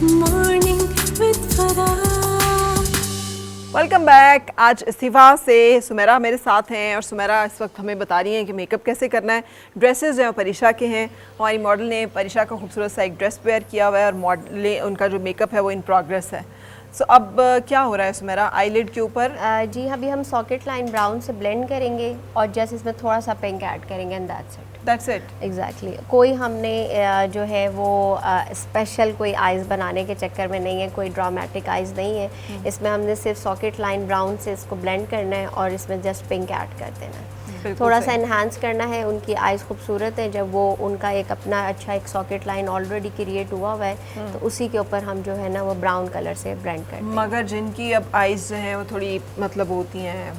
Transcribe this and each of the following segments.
Morning with फरा। Welcome back. आज इस्तीफा से सुमेरा मेरे साथ हैं और सुमेरा इस वक्त हमें बता रही हैं कि मेकअप कैसे करना है। ड्रेसेस जो हैं परीशा के हैं। हमारी मॉडल ने परीशा का खूबसूरत सा एक ड्रेस वेयर किया हुआ है और मॉडल उनका जो मेकअप है वो इन प्रोग्रेस है। सो अब क्या हो रहा है सुमेरा? आईलिड के ऊपर जी अभी हम सॉकेट लाइन ब्राउन से ब्लेंड करेंगे और जस्ट इसमें थोड़ा सा पिंक ऐड करेंगे एंड दैट्स इट। एग्जैक्टली कोई हमने जो है वो स्पेशल कोई आइज़ बनाने के चक्कर में नहीं है, कोई ड्रामेटिक आइज़ नहीं है। इसमें हमने सिर्फ सॉकेट लाइन ब्राउन से इसको ब्लेंड करना है और इसमें जस्ट पिंक ऐड कर देना है, थोड़ा सा इन्हांस करना है। उनकी आइज़ खूबसूरत है, जब वो उनका एक अपना अच्छा एक सॉकेट लाइन ऑलरेडी क्रिएट हुआ हुआ है तो उसी के ऊपर हम जो है ना वो ब्राउन कलर से ब्लेंड करते हैं। मगर जिनकी अब आइज़ जो हैं वो थोड़ी मतलब होती हैं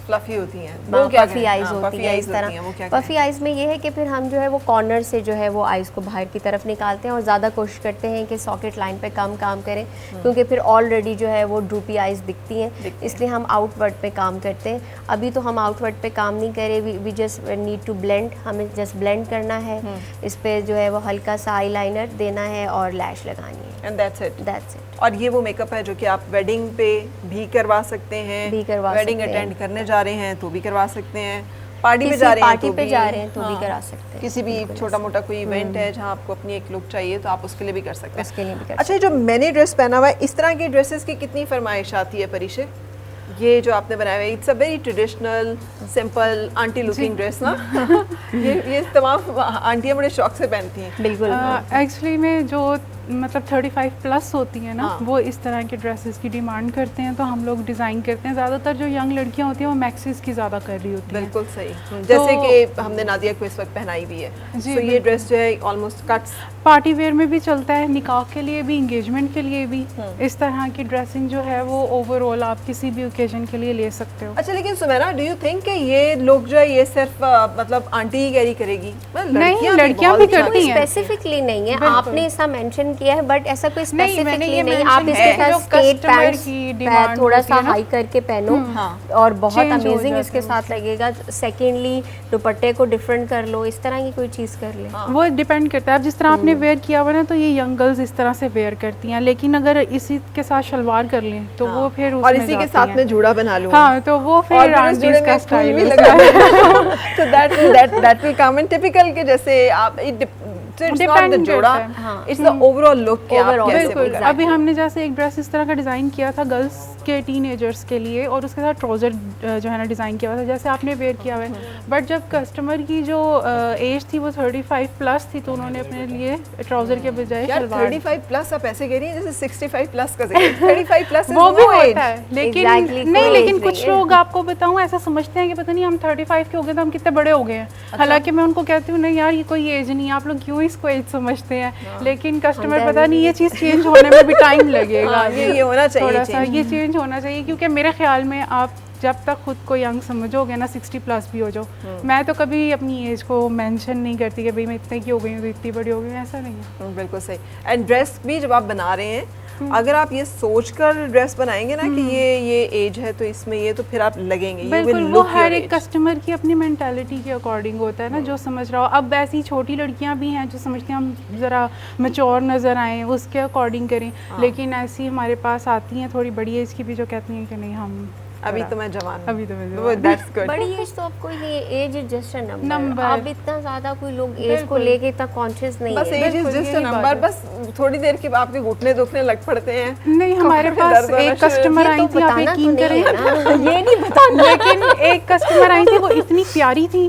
फ्लफी होती हैं, वो पफी आइज होती है इस तरह। पफी आइज में ये है कि फिर हम जो है वो कॉर्नर से जो है वो आइज को बाहर की तरफ निकालते हैं और ज़्यादा कोशिश करते हैं कि सॉकेट लाइन पे कम काम करें क्योंकि फिर ऑलरेडी जो है वो ड्रूपी आइज दिखती हैं, इसलिए हम आउटवर्ड पे काम करते हैं। अभी तो हम आउटवर्ड पे काम नहीं करें, we just need to blend, हमें जस्ट ब्लेंड करना है। इस पर जो है वो हल्का सा आई लाइनर देना है और लैश लगानी है एंड दैट्स इट। और ये वो मेकअप है जो कि आप वेडिंग पे भी करवा सकते हैं, वेडिंग अटेंड करने जा रहे हैं तो भी करवा सकते हैं, पार्टी पे जा रहे हैं तो भी करा सकते हैं, किसी भी छोटा मोटा कोई इवेंट है जहां आपको अपनी एक लुक चाहिए तो आप उसके लिए भी कर सकते हैं। अच्छा, जो मैंने ड्रेस पहना हुआ है इस तरह की ड्रेसेस की कितनी फरमाइश आती है परिशे? ये जो आपने बनाया है it's a very traditional simple aunty looking dress ना। ये तमाम आंटियां बड़े शौक से पहनती हैं। बिल्कुल। एक्चुअली में जो मतलब 35 प्लस होती हैं ना, वो इस तरह के ड्रेसेस की डिमांड करते हैं तो हम लोग डिज़ाइन करते हैं। ज़्यादातर जो यंग लड़कियां होती हैं वो मैक्सिस की ज़्यादा कर रही होती हैं। बिल्कुल सही, जैसे कि हमने नादिया को इस वक्त पहनाई भी है। तो ये ड्रेस जो है ऑलमोस्ट कट्स पार्टी वेयर में भी चलता है, निकाह के लिए भी, इंगेजमेंट के लिए भी। इस तरह की ड्रेसिंग जो है वो ओवरऑल आप किसी भी ओकेजन के लिए ले सकते हो। अच्छा, लेकिन सुमेरा डू यू थिंक कि ये लोग जो है ये सिर्फ मतलब आंटी ही कैरी करेगी? नहीं, लड़कियां भी करती हैं। स्पेसिफिकली नहीं है, आपने ऐसा मेंशन किया है बट ऐसा कोई स्पेसिफिकली नहीं। आप इसके साथ स्ट्रेट पैंट्स थोड़ा सा हाई करके पहनो और बहुत अमेजिंग इसके साथ लगेगा। सेकेंडली दुपट्टे को डिफरेंट कर लो, इस तरह की कोई चीज़ कर ले। वो डिपेंड करता है, अब जिस तरह आपने वेयर किया हुआ ना तो ये यंग गर्ल्स इस तरह से वेयर करती हैं, लेकिन अगर इसी के साथ शलवार कर लें तो वो फिर और इसी के साथ में जूड़ा बना लूं, हाँ तो वो फिर आंटीज का स्टाइल भी लगा। तो that will come in typical के जैसे आप डिपेंड जोड़ा, इट्स द ओवरऑल लुक के आप कैसे बिल्कुल। अभी हमने जैसे एक ड्रेस इस तरह का डिज़ाइन किया था गर्ल्स के टीनेजर्स के लिए और उसके साथ ट्राउज़र जो है ना डिज़ाइन किया हुआ था जैसे आपने वेयर किया हुआ है। बट जब कस्टमर की जो एज थी वो 35 प्लस थी तो उन्होंने अपने लिए ट्राउज़र के बजाय 35 प्लस आप ऐसे कह रही हैं जैसे 65 प्लस का जिक्र। 35 प्लस वो भी होता है, लेकिन नहीं, लेकिन कुछ लोग आपको बताऊं ऐसा समझते हैं कि पता नहीं हम 35 के हो गए तो हम कितने बड़े हो गए हैं। हालांकि मैं उनको कहती हूँ नहीं यार ये कोई एज नहीं है, आप लोग क्यों इसको एज समझते हैं। लेकिन कस्टमर पता नहीं ये चीज़ चेंज होने में भी टाइम लगेगा। ये होना चाहिए, थोड़ा सा ये चेंज होना चाहिए क्योंकि मेरे ख्याल में आप जब तक खुद को यंग समझोगे ना 60 प्लस भी हो जाओ, मैं तो कभी अपनी एज को मेंशन नहीं करती कि भाई मैं इतने की हो गई हूँ तो इतनी बड़ी हो गई, ऐसा नहीं है। बिल्कुल सही। एंड ड्रेस भी जब आप बना रहे हैं अगर आप ये सोचकर ड्रेस बनाएंगे ना कि ये एज है तो इसमें ये, तो फिर आप लगेंगे बिल्कुल। वो हर एक कस्टमर की अपनी मेंटालिटी के अकॉर्डिंग होता है ना, जो समझ रहा हो। अब ऐसी छोटी लड़कियां भी हैं जो समझती हैं हम ज़रा मैच्योर नज़र आएँ, उसके अकॉर्डिंग करें। लेकिन ऐसी हमारे पास आती हैं थोड़ी बड़ी एज की भी जो कहती हैं कि नहीं हम अभी तो मैं जवान हूं। अभी तो मैं जवान। That's good. बड़ी एज तो आपको ये age is just a number. अब इतना ज्यादा कोई लोग एज को लेके इतना कॉन्शियस नहीं है। बस age is just a number, बस थोड़ी देर के बाद आपके घुटने दुखने लग पड़ते हैं। नहीं, हमारे पास एक कस्टमर आई थी, आप यकीन करें ये नहीं बताना, लेकिन एक कस्टमर आई थी वो इतनी प्यारी थी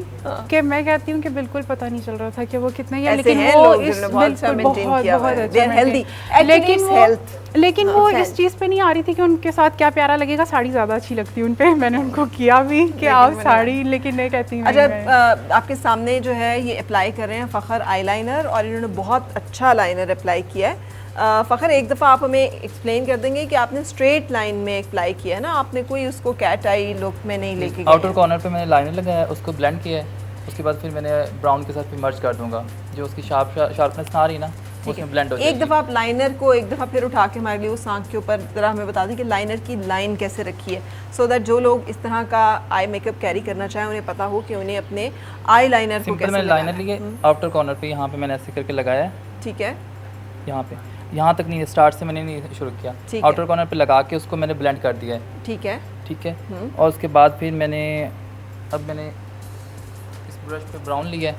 कि मैं कहती हूँ कि बिल्कुल पता नहीं चल रहा था कि वो कितने ही, लेकिन वो इस बिल्कुल बहुत अच्छा, लेकिन वो इस चीज़ पे नहीं आ रही थी कि उनके साथ क्या प्यारा लगेगा, साड़ी ज़्यादा अच्छी लगती है उन पे। मैंने उनको किया भी कि आप साड़ी, लेकिन नहीं कहती हूँ। अच्छा, आपके सामने जो है ये अप्लाई कर रहे हैं फ़खर आईलाइनर और इन्होंने बहुत अच्छा लाइनर अप्लाई किया है। फ़खर एक दफ़ा आप हमें एक्सप्लेन कर देंगे कि आपने स्ट्रेट लाइन में अप्लाई किया है ना, आपने कोई उसको कैट आई लुक में नहीं लेके आउटर कॉर्नर पे मैंने लाइनर लगाया, उसको ब्लेंड किया है, उसके बाद फिर मैंने ब्राउन के साथ फिर मर्ज कर दूंगा, जो उसकी शार्पनेस आ रही ना उसमें ब्लेंड हो जाएगी। एक दफ़ा आप लाइनर को एक दफ़ा फिर उठा के हमारे लिए उस आँख के ऊपर ज़रा हमें बता दें कि लाइनर की लाइन कैसे रखी है, सो दैट जो लोग इस तरह का आई मेकअप कैरी करना चाहें उन्हें पता हो कि उन्हें अपने आई लाइनर को कैसे मैंने लाइनर लिए आउटर कॉर्नर पे, यहाँ पे मैंने ऐसे करके लगाया है। ठीक है, यहाँ पे यहाँ तक नहीं, स्टार्ट से मैंने नहीं शुरू किया, आउटर कॉर्नर पे लगा के उसको मैंने ब्लेंड कर दिया है। ठीक है, ठीक है। और उसके बाद फिर मैंने इस ब्रश पे ब्राउन लिया है,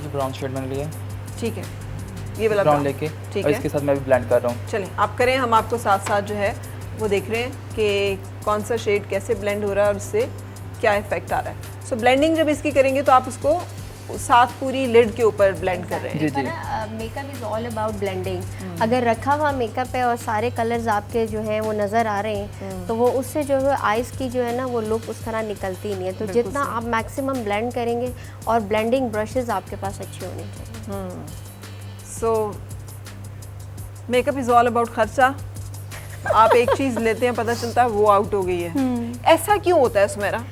ब्राउन शेड मैंने लिया है। ठीक है, ये वाला ब्राउन लेके और इसके साथ मैं भी ब्लेंड कर रहा हूँ। चलें आप करें, हम आपको साथ साथ जो है वो देख रहे हैं कि कौन सा शेड कैसे ब्लेंड हो रहा है और उससे क्या इफेक्ट आ रहा है। सो ब्लेंडिंग जब इसकी करेंगे तो आप उसको साथ पूरी लिड के ऊपर ब्लेंड कर रहे हैं। जी जी। Makeup is all about blending. अगर रखा हुआ मेकअप है और सारे कलर्स आपके जो है वो नज़र आ रहे हैं तो वो उससे जो है आइज़ की जो है ना वो लुक उस तरह निकलती नहीं है। तो जितना आप मैक्सिमम ब्लेंड करेंगे, और ब्लेंडिंग ब्रशेज़ आपके पास अच्छी होनी चाहिए। सो मेकअप इज़ ऑल अबाउट खर्चा। आप एक चीज़ लेते हैं, पता चलता है वो आउट हो गई है। ऐसा क्यों होता है सुमेरा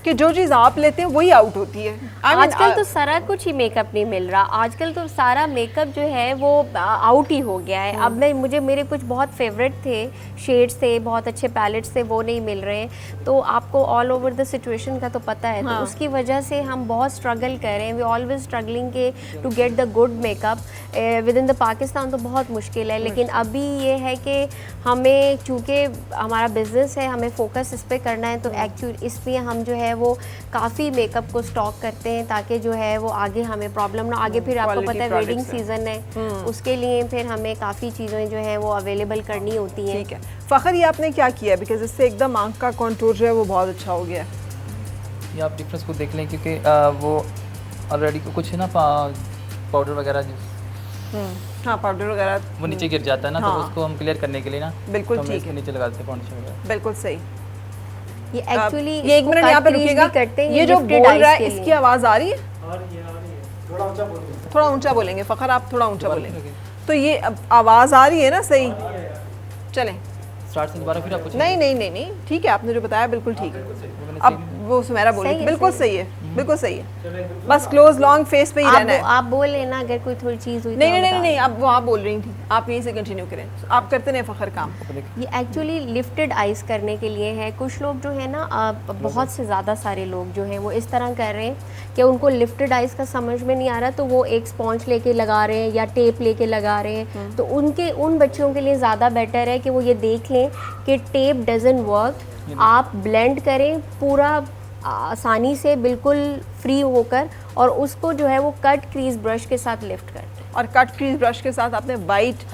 कि जो चीज़ आप लेते हैं वही आउट होती है? आजकल तो सारा कुछ ही मेकअप नहीं मिल रहा, आजकल तो सारा मेकअप जो है वो आउट ही हो गया है। अब मेरे कुछ बहुत फेवरेट थे शेड्स थे, बहुत अच्छे पैलेट्स थे, वो नहीं मिल रहे हैं। तो आपको ऑल ओवर द सिचुएशन का तो पता है। तो उसकी वजह से हम बहुत स्ट्रगल कर रहे हैं। वी ऑलवेज स्ट्रगलिंग के to get the good makeup with in the Pakistan. तो बहुत मुश्किल है, लेकिन अभी ये है कि हमें, चूँकि हमारा बिजनेस है, हमें फोकस इस पर करना है। तो एक्चुअली इसलिए हम जो है वो काफ़ी मेकअप को स्टॉक करते हैं ताकि जो है वो आगे हमें प्रॉब्लम ना। आगे फिर आपको पता है वेडिंग सीजन है, उसके लिए फिर हमें काफ़ी चीज़ें जो है वो अवेलेबल करनी होती हैं। ठीक है फ़खर, ये आपने क्या किया? बिकॉज इससे एकदम आँख का कॉन्टूर जो है वो बहुत अच्छा हो गया है। ये आप डिफरेंस को देख लें, क्योंकि वो ऑलरेडी कुछ है ना पाउडर वगैरह, हाँ पाउडर वगैरह वो नीचे गिर जाता है ना। तो उसको हम क्लियर करने के लिए ना बिल्कुल ठीक है, नीचे लगा देते हैं फाउंडेशन वगैरह। बिल्कुल सही। ये एक्चुअली ये एक मिनट यहाँ पे रुकिएगा। ये जो बोल रहा है इसकी आवाज़ आ रही है? थोड़ा ऊंचा बोलेंगे फ़खर, आप थोड़ा ऊंचा बोलेंगे। तो ये आवाज़ आ रही है ना सही? चलें स्टार्ट से दोबारा फिर आप कुछ नहीं, ठीक है, आपने जो बताया बिल्कुल ठीक है। अब वो सुमेरा बोल रही है, बिल्कुल सही है, बिल्कुल सही है। बस क्लोज लॉन्ग फेस पे ही रहना है। आप बोल लेना अगर कोई थोड़ी चीज़ हुई। नहीं, अब वो आप बोल रही थी, आप यहीं से कंटिन्यू करें। आप करते नहीं फ़खर काम। ये एक्चुअली लिफ्टेड आइज करने के लिए है। कुछ लोग जो है ना, बहुत से ज़्यादा सारे लोग जो हैं वो इस तरह कर रहे हैं कि उनको लिफ्टेड आइज का समझ में नहीं आ रहा, तो वो एक स्पॉन्ज लेके लगा रहे हैं या टेप लेके लगा रहे हैं। तो उन बच्चों के लिए ज़्यादा बेटर है कि वो ये देख लें कि टेप डजंट वर्क। आप ब्लेंड करें पूरा आसानी से, बिल्कुल फ्री होकर, और उसको जो है वो कट क्रीज ब्रश के साथ लिफ्ट करते हैं। और कट क्रीज ब्रश के साथ आपने वाइट,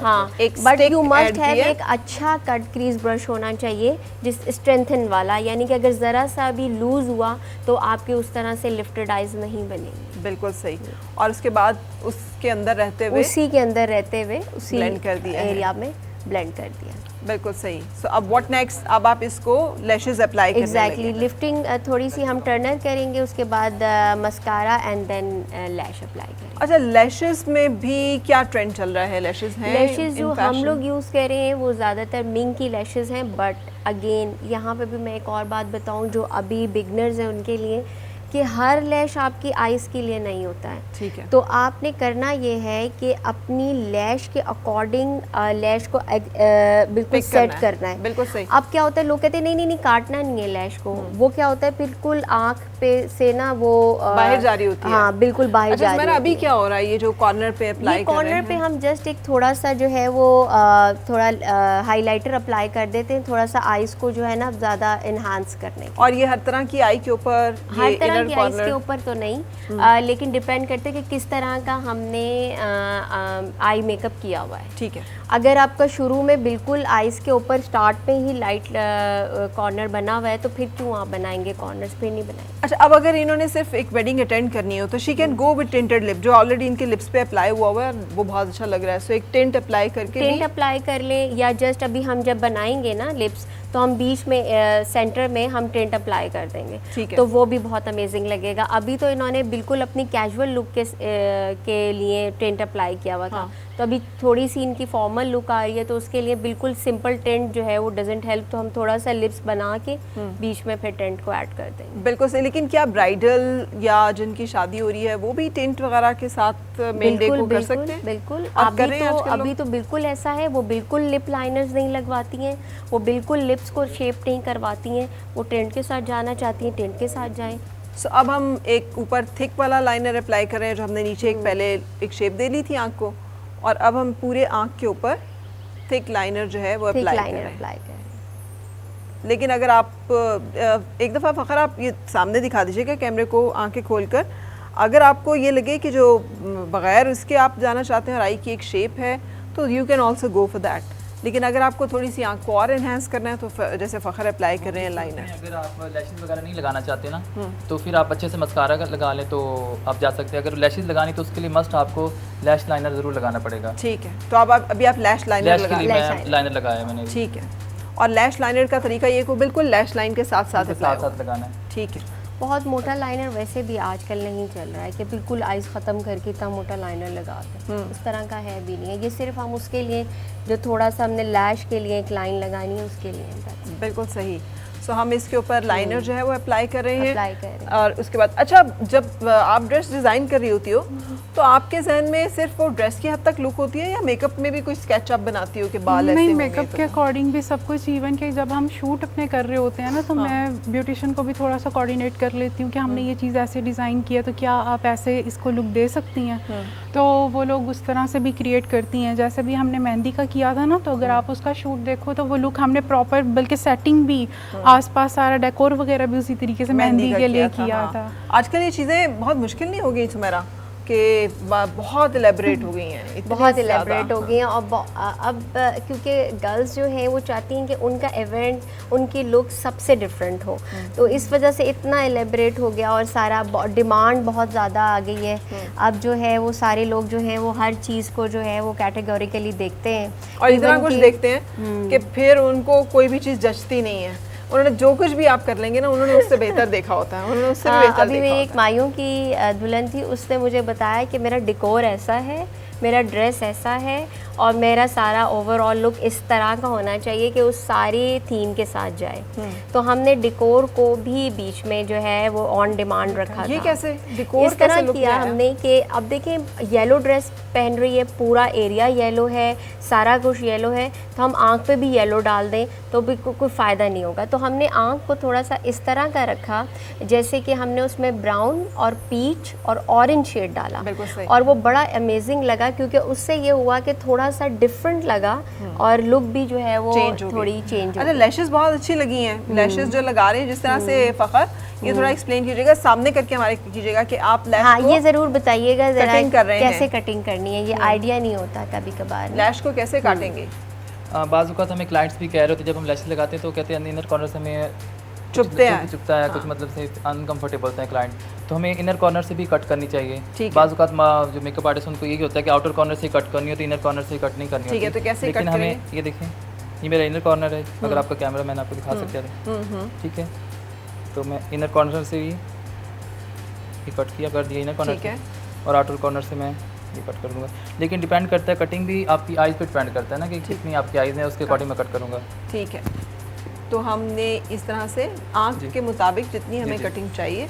एक बट यू मस्ट हैव एक अच्छा कट क्रीज ब्रश होना चाहिए जिस स्ट्रेंथन वाला, यानी कि अगर ज़रा सा भी लूज हुआ तो आपके उस तरह से लिफ्टेड आइज नहीं बनेंगी। बिल्कुल सही। और उसके बाद उसके अंदर रहते हुए उसी ब्लेंड कर दिया एरिया में ब्लेंड कर दिया। बिल्कुल सही। सो अब व्हाट नेक्स्ट? अब आप इसको लैशेस अप्लाई करने एग्जैक्टली लिफ्टिंग थोड़ी सी हम टर्नर करेंगे, उसके बाद mascara and then lash apply करेंगे। अच्छा, लैशेस में भी क्या ट्रेंड चल रहा है? लैशेस हैं, लैशेस जो हम लोग यूज़ कर रहे हैं वो ज़्यादातर मिंग की लैशेस हैं। बट अगेन यहाँ पे भी मैं एक और बात बताऊँ जो अभी बिगनर्स हैं उनके लिए, कि हर लैश आपकी आइज़ के लिए नहीं होता है। ठीक है। तो आपने करना ये है कि अपनी लैश के अकॉर्डिंग लैश को बिल्कुल सेट करना है। बिल्कुल सही। अब क्या होता है, लोग कहते हैं नहीं काटना नहीं है लैश को। वो क्या होता है, बिल्कुल आँख पे से ना वो बाहर जा रही होती है। हाँ बिल्कुल बाहर जा रही है। अभी क्या हो रहा है, ये जो कॉर्नर पे अप्लाई कर रहे हैं, कॉर्नर पे हम जस्ट एक थोड़ा सा जो है वो थोड़ा हाईलाइटर अप्लाई कर देते हैं, थोड़ा सा आइज़ को जो है ना ज़्यादा इन्हांस करने। और ये हर तरह की आई के ऊपर, हर तरह की आइज़ के ऊपर तो नहीं, लेकिन डिपेंड करते हैं कि किस तरह का हमने आई मेकअप किया हुआ है। ठीक है। अगर आपका शुरू में बिल्कुल आइज़ के ऊपर स्टार्ट पे ही लाइट कॉर्नर बना हुआ है तो फिर क्यों आप बनाएंगे कॉर्नर्स पे नहीं बनाएंगे। अच्छा, अब अगर इन्होंने सिर्फ एक वेडिंग अटेंड करनी हो तो she can go with tinted lip, जो ऑलरेडी इनके लिप्स पे अप्लाई हुआ हुआ है वो बहुत अच्छा लग रहा है। सो एक टिंट अप्लाई करके टिंट अप्लाई कर लें, या जस्ट अभी हम जब बनाएंगे ना लिप्स तो हम बीच में सेंटर में हम टिंट अप्लाई कर देंगे। ठीक है। तो वो भी बहुत अमेजिंग लगेगा। अभी तो इन्होंने बिल्कुल अपनी कैजुअल लुक के लिए टिंट अप्लाई किया हुआ था। तो अभी थोड़ी सी इनकी फॉर्मल लुक आ रही है तो उसके लिए बिल्कुल सिंपल टेंट जो है वो डजंट हेल्प, तो हम थोड़ा सा लिप्स बना के बीच में फिर टेंट को ऐड कर देंगे। बिल्कुल सही। लेकिन क्या ब्राइडल या जिनकी शादी हो रही है वो भी टेंट वगैरह के साथ मेन डे को कर सकते हैं? बिल्कुल। अभी तो बिल्कुल ऐसा है, वो बिल्कुल लिप लाइनर्स नहीं लगवाती हैं, वो बिल्कुल लिप्स को शेप नहीं करवाती हैं, वो टेंट के साथ जाना चाहती हैं टेंट के साथ जाएं। सो अब हम एक ऊपर थिक वाला लाइनर अप्लाई कर रहे हैं, जो हमने नीचे एक पहले एक शेप दे ली थी आँख को, और अब हम पूरे आँख के ऊपर थिक लाइनर जो है वो अप्लाई कर रहे हैं। लेकिन अगर आप एक दफ़ा फ़खर आप ये सामने दिखा दीजिएगा कैमरे को आंखें खोलकर, अगर आपको ये लगे कि जो बग़ैर इसके आप जाना चाहते हैं और आई की एक शेप है तो you can also go for that. लेकिन अगर आपको थोड़ी सी आंख को और एनहेंस करना है तो जैसे फ़खर अप्लाई कर रहे हैं लाइनर, अगर आप लैशेस वगैरह नहीं लगाना चाहते ना तो फिर आप अच्छे से मस्कारा लगा लें तो आप जा सकते हैं। अगर लैशेस लगानी तो उसके लिए मस्ट आपको लैश लाइनर ज़रूर लगाना पड़ेगा। ठीक है, तो अब अभी आप लैश लाइनर लाइनर लगाया मैंने। ठीक है, और लैश लाइनर का तरीका ये को बिल्कुल लैश लाइन के साथ साथ लगाना है। ठीक है। बहुत मोटा लाइनर वैसे भी आजकल नहीं चल रहा है कि बिल्कुल आइज ख़त्म करके इतना मोटा लाइनर लगा दें, उस तरह का है भी नहीं है। ये सिर्फ हम उसके लिए जो थोड़ा सा हमने लैश के लिए एक लाइन लगानी है उसके लिए। बिल्कुल सही। सो हम इसके ऊपर लाइनर जो है वो अप्लाई कर रहे हैं और उसके बाद अच्छा जब आप ड्रेस डिज़ाइन कर रही होती हो तो आपके जहन में सिर्फ वो ड्रेस की हद तक लुक होती है या मेकअप में भी कोई स्केचअप बनाती हो कि बाल ऐसे नहीं, मेकअप के अकॉर्डिंग भी सब कुछ। इवन कि जब हम शूट अपने कर रहे होते हैं ना तो मैं ब्यूटिशियन को भी थोड़ा सा कोऑर्डिनेट कर लेती हूँ कि हमने ये चीज़ ऐसे डिज़ाइन किया तो क्या आप ऐसे इसको लुक दे सकती हैं, तो वो लोग उस तरह से भी क्रिएट करती हैं। जैसे भी हमने मेहंदी का किया था ना तो अगर आप उसका शूट देखो तो वो लुक हमने प्रॉपर, बल्कि सेटिंग भी आसपास सारा डेकोर वगैरह भी उसी तरीके से मेहंदी के लिए किया था। आजकल ये चीज़ें बहुत मुश्किल नहीं हो गई सुमेरा कि बहुत एलेबरेट हो गई हैं, बहुत एलेबरेट हो गई हैं। और अब क्योंकि गर्ल्स जो हैं वो चाहती हैं कि उनका इवेंट, उनकी लुक सबसे डिफरेंट हो, तो इस वजह से इतना एलेबरेट हो गया और सारा डिमांड बहुत ज़्यादा आ गई है। अब जो है वो सारे लोग जो हैं वो हर चीज़ को जो है वो कैटेगोरिकली देखते हैं और इतना कुछ देखते हैं कि फिर उनको कोई भी चीज़ जचती नहीं है। उन्होंने जो कुछ भी आप कर लेंगे ना उन्होंने उससे बेहतर देखा होता है, उन्होंने उससे बेहतर अभी मेरी एक मायूं की दुल्हन थी, उसने मुझे बताया कि मेरा डेकोर ऐसा है, मेरा ड्रेस ऐसा है और मेरा सारा ओवरऑल लुक इस तरह का होना चाहिए कि उस सारी थीम के साथ जाए। तो हमने डेकोर को भी बीच में जो है वो ऑन डिमांड रखा। ये कैसे डेकोर इस तरह किया हमने कि अब देखें येलो ड्रेस पहन रही है, पूरा एरिया येलो है, सारा कुछ येलो है, तो हम आँख पे भी येलो डाल दें तो भी कोई फ़ायदा नहीं होगा। तो हमने आँख को थोड़ा सा इस तरह का रखा जैसे कि हमने उसमें ब्राउन और पीच और ऑरेंज शेड डाला और वो बड़ा अमेजिंग लगा क्योंकि उससे ये हुआ कि थोड़ा सा डिफरेंट लगा और लुक भी जो है वो थोड़ी चेंज। अच्छा, लैशेस बहुत अच्छी लगी हैं, लैशेस जो लगा रहे हैं जिस तरह से फ़खर, ये थोड़ा एक्सप्लेन कीजिएगा, सामने करके हमारे कीजिएगा कि आप लैश हाँ, ये ज़रूर बताइएगा ज़रा कैसे हैं। कटिंग करनी है, ये आइडिया नहीं होता कभी कभार। लैश को कैसे काटेंगे? बाज़ औक़ात हमें क्लाइंट्स भी कह रहे होते हैं जब हम लैशेस लगाते हैं तो कहते हैं इनर कॉर्नर से हमें चुभता है कुछ, मतलब से अनकंफर्टेबल होते हैं क्लाइंट, तो हमें इनर कॉर्नर से भी कट करनी चाहिए। बाज़ औक़ात जो मेकअप आर्टिस्ट उनको यही होता है कि आउटर कॉर्नर से कट करनी होती है, इनर कॉर्नर से कट नहीं करनी होती। ठीक है, तो कैसे लेकिन हमें ये देखें, ये मेरा इनर कॉर्नर है, अगर आपका कैमरा मैन आपको दिखा सकते हैं, ठीक है, तो मैं इनर कॉर्नर से ही कट किया कर दिया इनर कॉर्नर से, और आउटर कॉर्नर से मैं ये कट कर दूँगा। लेकिन डिपेंड करता है, कटिंग भी आपकी आइज़ पे डिपेंड करता है ना कि कितनी आपकी आइज़ है, उसके अकॉर्डिंग मैं कट करूँगा। ठीक है, तो हमने इस तरह से आँख के मुताबिक जितनी हमें कटिंग चाहिए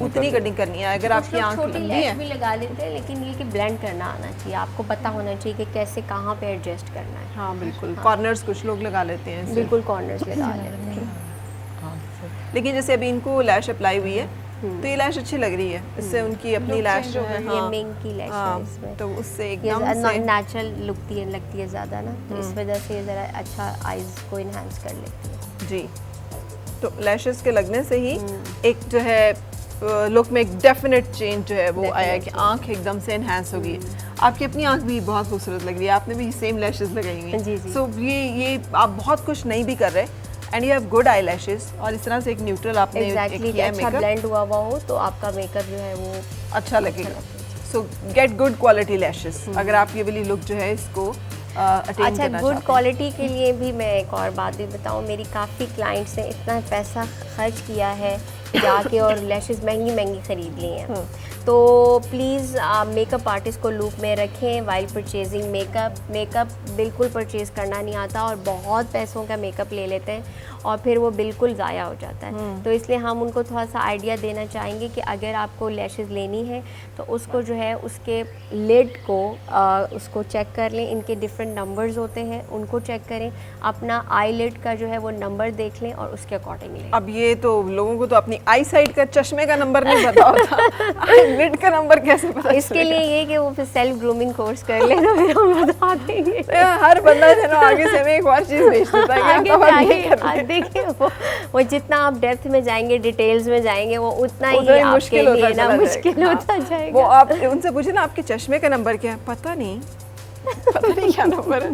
उतनी कटिंग करनी है। अगर आपकी आँख लंबी है भी लगा लेते हैं, लेकिन ये कि ब्लेंड करना आना चाहिए, आपको पता होना चाहिए कि कैसे कहाँ पे एडजस्ट करना है। हाँ बिल्कुल, कॉर्नर्स कुछ लोग लगा लेते हैं, बिल्कुल कॉर्नर्स लगा लेते हैं। लेकिन जैसे अभी इनको लैश अप्लाई हुई है तो ये लैश अच्छी लग रही है, इससे उनकी अपनी लैश जो है ये मिंग की लैश है इसमें, तो उससे एकदम से नेचुरल लगती है ज़्यादा ना, तो इस वजह से ज़रा अच्छा आइज़ को इन्हांस कर लेती है जी। तो लैशेस के लगने से ही एक जो है लुक में एक डेफिनेट चेंज जो है वो आया कि आंख एकदम से एनहांस हो गई। आपकी अपनी आंख भी बहुत खूबसूरत लग रही है, आपने भी सेम लैशेस लगाई हुई हैं। सो ये आप बहुत कुछ नहीं भी कर रहे and you have good eye lashes, और इस तरह से एक न्यूट्रल आपने किया है, अच्छा ब्लेंड हुआ हो तो आपका मेकअप जो है वो अच्छा लगेगा। सो गेट गुड क्वालिटी लैशेस अगर आप ये वाली लुक जो है इसको अच्छा गुड क्वालिटी के लिए भी मैं एक और बात भी बताऊँ, मेरी काफ़ी क्लाइंट्स ने इतना पैसा खर्च किया है जाके और लैशेस महंगी ख़रीद ली हैं, तो प्लीज़ मेकअप आर्टिस्ट को लूप में रखें वाइल परचेजिंग मेकअप बिल्कुल परचेज़ करना नहीं आता और बहुत पैसों का मेकअप ले लेते हैं और फिर वो बिल्कुल ज़ाया हो जाता है। तो इसलिए हम उनको थोड़ा सा आइडिया देना चाहेंगे कि अगर आपको लैशेज़ लेनी है तो उसको जो है उसके लिड को उसको चेक कर लें। इनके डिफरेंट नंबर्स होते हैं, उनको चेक करें, अपना आई लिड का जो है वो नंबर देख लें और उसके अकॉर्डिंग लें। अब ये तो लोगों को तो अपनी आई साइड का चश्मे का नंबर नहीं पता होता, आई लिड का नंबर कैसे पता? इसके लिए ये कि वो फिर सेल्फ ग्रूमिंग कोर्स कर ले तो फिर हम बता देंगे। हर बंदा जो है आगे से हमें एक और चीज़ भेज देता है। देखिए वो जितना आप डेप्थ में जाएंगे, डिटेल्स में जाएंगे, वो उतना ही आपके लिए ना मुश्किल होता जाएगा। वो आप उनसे पूछे ना आपके चश्मे का नंबर क्या है, पता नहीं क्या नंबर है।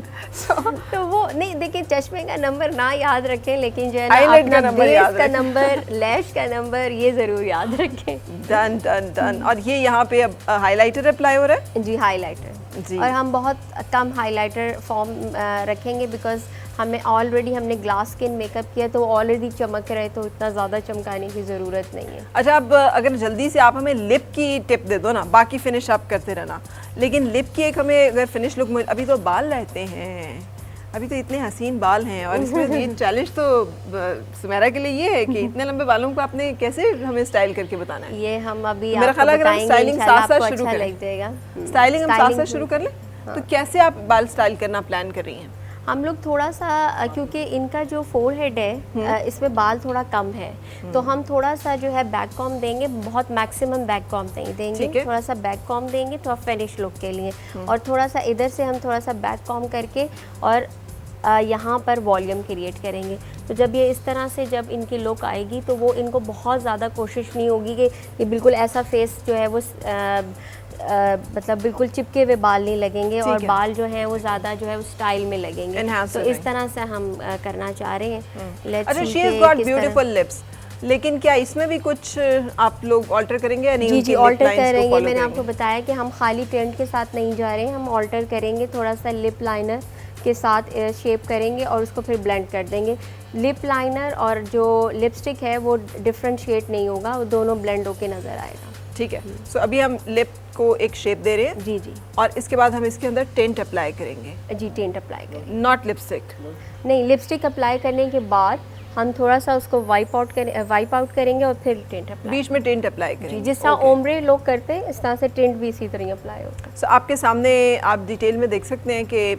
तो वो नहीं, देखिए चश्मे का नंबर ना याद रखें, लेकिन जो है ना अपना बेस का नंबर, लैश का नंबर ये ज़रूर याद रखें। Done done done. और ये यहाँ पे अब हाइलाइटर अप्लाई हो रहा है जी, हाइलाइटर जी। और हम बहुत कम हाइलाइटर फॉर्म रखेंगे बिकॉज हमें ऑलरेडी हमने ग्लास स्किन मेकअप किया तो ऑलरेडी चमक रहे, तो इतना ज़्यादा चमकाने की ज़रूरत नहीं है। अच्छा, अब अगर जल्दी से आप हमें लिप की टिप दे दो ना, बाकी फिनिश आप करते रहना, लेकिन लिप की एक हमें अगर फिनिश लुक में, अभी तो बाल रहते हैं, अभी तो इतने हसीन बाल हैं और इसमें ये चैलेंज तो सुमेरा के लिए ये है कि इतने लंबे बालों को आपने कैसे हमें स्टाइल करके बताना है। ये हम अभी मेरा ख्याल है स्टाइलिंग साथ साथ शुरू कर लें, स्टाइलिंग हम साथ साथ शुरू कर लें। तो कैसे आप बाल स्टाइल करना प्लान कर रही हैं? हम लोग थोड़ा सा, क्योंकि इनका जो फोरहेड है इसमें बाल थोड़ा कम है, तो हम थोड़ा सा जो है बैक कॉम देंगे, बहुत मैक्सिमम बैक कॉम नहीं देंगे, थोड़ा सा बैक कॉम देंगे थोड़ा फिनिश लुक के लिए, और थोड़ा सा इधर से हम थोड़ा सा बैक कॉम करके और यहाँ पर वॉल्यूम क्रिएट करेंगे। तो जब ये इस तरह से जब इनकी लुक आएगी तो वो इनको बहुत ज़्यादा कोशिश नहीं होगी कि ये बिल्कुल ऐसा फेस जो है वो मतलब बिल्कुल चिपके हुए बाल नहीं लगेंगे और बाल जो हैं वो ज़्यादा जो है वो स्टाइल में लगेंगे। तो इस तरह से हम करना चाह रहे हैं। अच्छा, she has got beautiful lips, लेकिन क्या इसमें भी कुछ आप लोग ऑल्टर करेंगे या नहीं? जी जी, ऑल्टर करेंगे। मैंने आपको बताया कि हम खाली टेंट के साथ नहीं जा रहे हैं, हम ऑल्टर करेंगे, थोड़ा सा लिप लाइनर के साथ शेप करेंगे और उसको फिर ब्लेंड कर देंगे। लिप लाइनर और जो लिपस्टिक है वो डिफरेंशिएट नहीं होगा, वो दोनों ब्लेंड होके नज़र आएगा। ठीक है। सो अभी हम लिप को एक शेप दे रहे हैं। जी जी। और इसके बाद हम इसके अंदर टेंट अप्लाई करेंगे। जी, टेंट अप्लाई करेंगे, नॉट लिपस्टिक। नहीं, लिपस्टिक अप्लाई करने के बाद हम थोड़ा सा उसको वाइप आउट करेंगे और फिर टेंट अप्लाई, बीच में टेंट अप्लाई करेंगे। जिस तरह ओम्ब्रे लोग करते हैं इस तरह से टेंट भी इसी तरह अप्लाई होता है। सो आपके सामने आप डिटेल में देख सकते हैं कि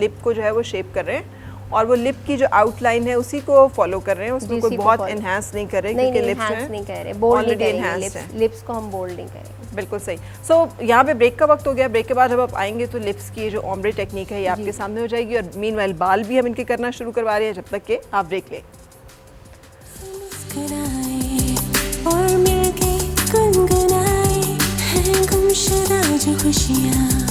लिप को जो है वो शेप कर रहे हैं और वो लिप की जो आउटलाइन है उसी को फॉलो कर रहे हैं, उसमें कोई बहुत एनहांस नहीं कर रहे, क्योंकि लिप्स हैं नहीं कर रहे, बोल्ड नहीं करेंगे, लिप्स को हम बोल्ड नहीं करेंगे। बिल्कुल सही। सो यहाँ पे ब्रेक का वक्त हो गया। ब्रेक के बाद जब आप आएंगे तो लिप्स की जो ओम्ब्रे टेक्निक है ये आपके सामने हो जाएगी और मीनवाइल बाल भी हम इनके करना शुरू करवा रहे हैं, जब तक कि आप ब्रेक लें। और मिलके गुनगुनाए हैं गुमशुदा जो खुशियाँ।